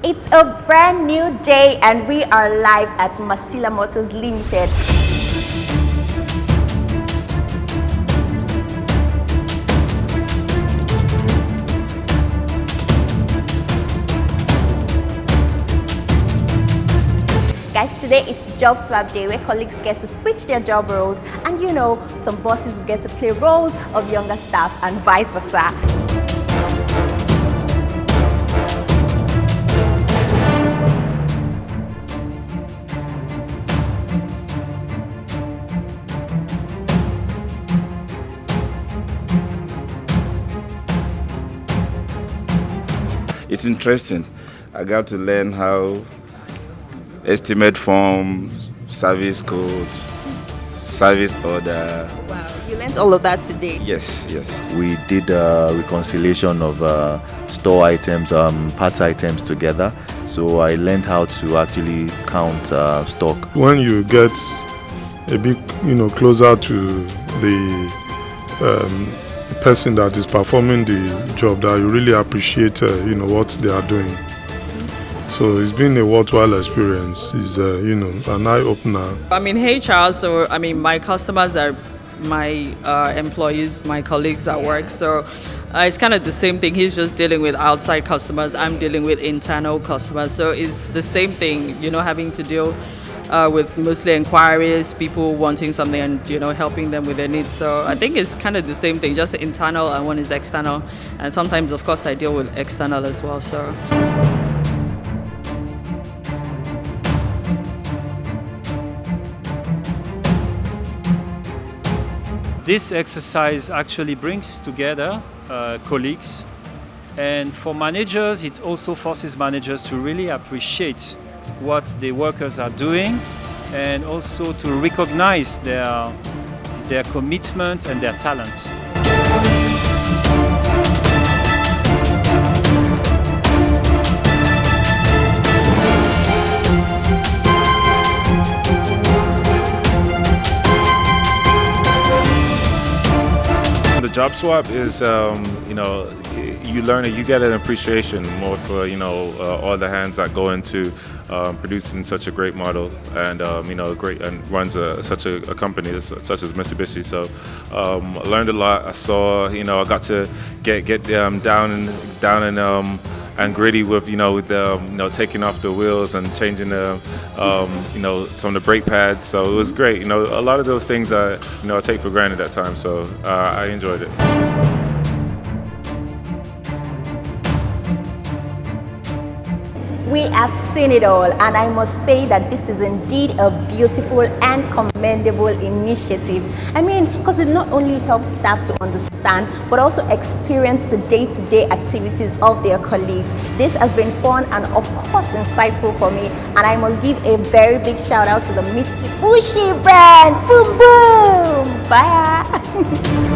It's a brand new day and we are live at Masila Motors Limited. Guys, today it's job swap day where colleagues get to switch their job roles, and you know, some bosses will get to play roles of younger staff and vice versa. It's interesting. I got to learn how estimate form, service code, service order. Wow, you learned all of that today. Yes. We did reconciliation of store items, parts items together. So I learned how to actually count stock. When you get a bit, closer to the person that is performing the job, that you really appreciate, what they are doing. So it's been a worthwhile experience. It's, an eye-opener. I'm in HR, so my customers are my employees, my colleagues at work. So it's kind of the same thing. He's just dealing with outside customers. I'm dealing with internal customers. So it's the same thing, having to deal with mostly inquiries, people wanting something and, helping them with their needs. So I think it's kind of the same thing, just internal and one is external. And sometimes, of course, I deal with external as well. So. This exercise actually brings together colleagues, and for managers it also forces managers to really appreciate what the workers are doing and also to recognize their commitment and their talent. The job swap is, you learn it, you get an appreciation more for, all the hands that go into producing such a great model and, great and runs such a company such as Mitsubishi. So I learned a lot. I saw, I got to get down and gritty with, taking off the wheels and changing the, some of the brake pads. So it was great. A lot of those things I take for granted at times. So I enjoyed it. We have seen it all, and I must say that this is indeed a beautiful and commendable initiative. Because it not only helps staff to understand, but also experience the day-to-day activities of their colleagues. This has been fun and of course insightful for me, and I must give a very big shout out to the Mitsubishi brand. Boom, boom! Bye!